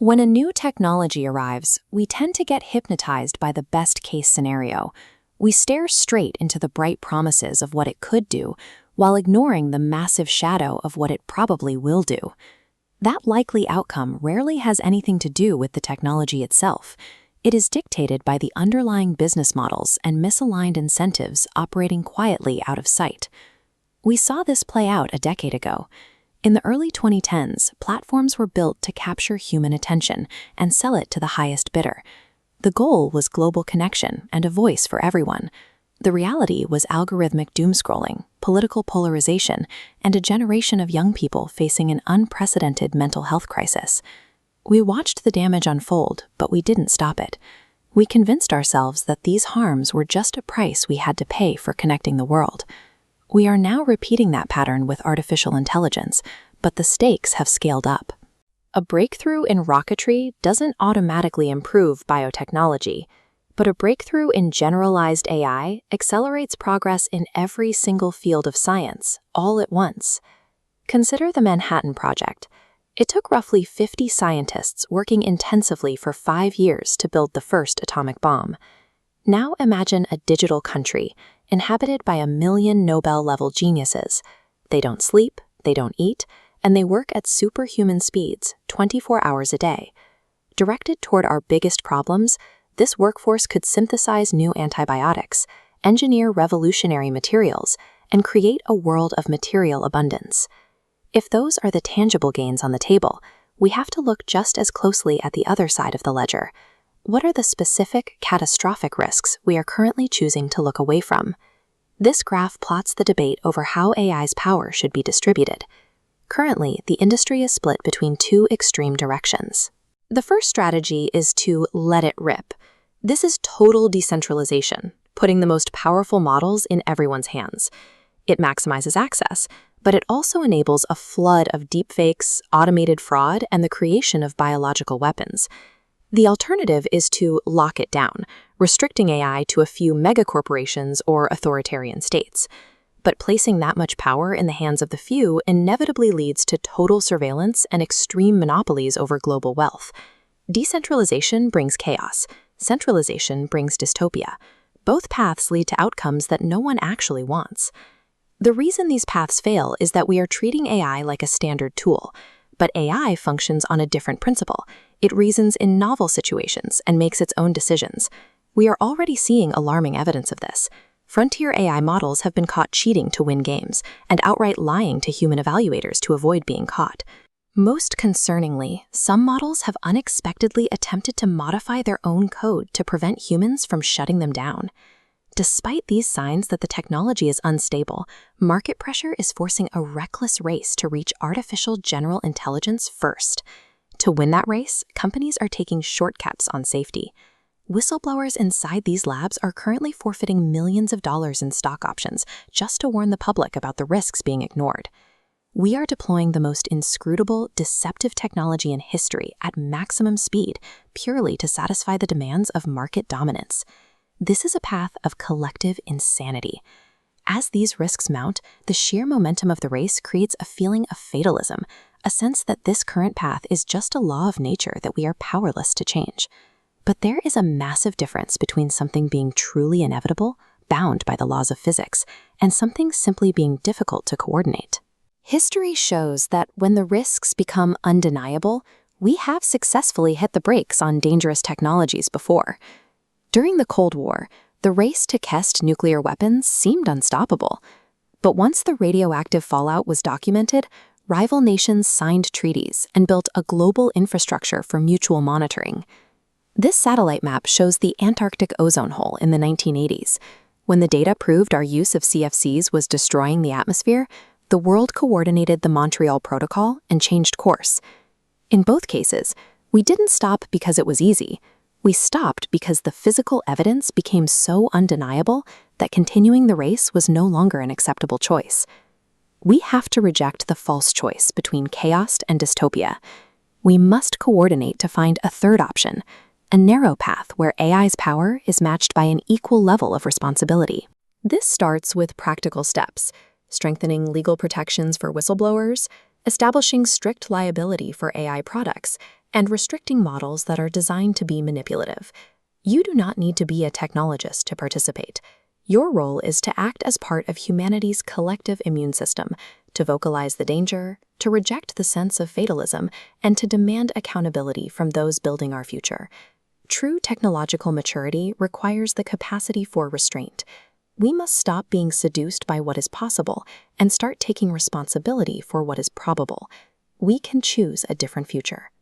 When a new technology arrives, we tend to get hypnotized by the best-case scenario. We stare straight into the bright promises of what it could do, while ignoring the massive shadow of what it probably will do. That likely outcome rarely has anything to do with the technology itself. It is dictated by the underlying business models and misaligned incentives operating quietly out of sight. We saw this play out a decade ago. In the early 2010s, platforms were built to capture human attention and sell it to the highest bidder. The goal was global connection and a voice for everyone. The reality was algorithmic doomscrolling, political polarization, and a generation of young people facing an unprecedented mental health crisis. We watched the damage unfold, but we didn't stop it. We convinced ourselves that these harms were just a price we had to pay for connecting the world. We are now repeating that pattern with artificial intelligence, but the stakes have scaled up. A breakthrough in rocketry doesn't automatically improve biotechnology, but a breakthrough in generalized AI accelerates progress in every single field of science, all at once. Consider the Manhattan Project. It took roughly 50 scientists working intensively for 5 years to build the first atomic bomb. Now imagine a digital country, inhabited by 1 million Nobel-level geniuses. They don't sleep, they don't eat, and they work at superhuman speeds, 24 hours a day. Directed toward our biggest problems, this workforce could synthesize new antibiotics, engineer revolutionary materials, and create a world of material abundance. If those are the tangible gains on the table, we have to look just as closely at the other side of the ledger. What are the specific, catastrophic risks we are currently choosing to look away from? This graph plots the debate over how AI's power should be distributed. Currently, the industry is split between two extreme directions. The first strategy is to let it rip. This is total decentralization, putting the most powerful models in everyone's hands. It maximizes access, but it also enables a flood of deepfakes, automated fraud, and the creation of biological weapons. The alternative is to lock it down, restricting AI to a few megacorporations or authoritarian states. But placing that much power in the hands of the few inevitably leads to total surveillance and extreme monopolies over global wealth. Decentralization brings chaos. Centralization brings dystopia. Both paths lead to outcomes that no one actually wants. The reason these paths fail is that we are treating AI like a standard tool. But AI functions on a different principle. It reasons in novel situations and makes its own decisions. We are already seeing alarming evidence of this. Frontier AI models have been caught cheating to win games and outright lying to human evaluators to avoid being caught. Most concerningly, some models have unexpectedly attempted to modify their own code to prevent humans from shutting them down. Despite these signs that the technology is unstable, market pressure is forcing a reckless race to reach artificial general intelligence first. To win that race, companies are taking shortcuts on safety. Whistleblowers inside these labs are currently forfeiting millions of dollars in stock options just to warn the public about the risks being ignored. We are deploying the most inscrutable, deceptive technology in history at maximum speed purely to satisfy the demands of market dominance. This is a path of collective insanity. As these risks mount, the sheer momentum of the race creates a feeling of fatalism, a sense that this current path is just a law of nature that we are powerless to change. But there is a massive difference between something being truly inevitable, bound by the laws of physics, and something simply being difficult to coordinate. History shows that when the risks become undeniable, we have successfully hit the brakes on dangerous technologies before. During the Cold War, the race to test nuclear weapons seemed unstoppable. But once the radioactive fallout was documented, rival nations signed treaties and built a global infrastructure for mutual monitoring. This satellite map shows the Antarctic ozone hole in the 1980s. When the data proved our use of CFCs was destroying the atmosphere, the world coordinated the Montreal Protocol and changed course. In both cases, we didn't stop because it was easy. We stopped because the physical evidence became so undeniable that continuing the race was no longer an acceptable choice. We have to reject the false choice between chaos and dystopia. We must coordinate to find a third option, a narrow path where AI's power is matched by an equal level of responsibility. This starts with practical steps, strengthening legal protections for whistleblowers, establishing strict liability for AI products, and restricting models that are designed to be manipulative. You do not need to be a technologist to participate. Your role is to act as part of humanity's collective immune system, to vocalize the danger, to reject the sense of fatalism, and to demand accountability from those building our future. True technological maturity requires the capacity for restraint. We must stop being seduced by what is possible and start taking responsibility for what is probable. We can choose a different future.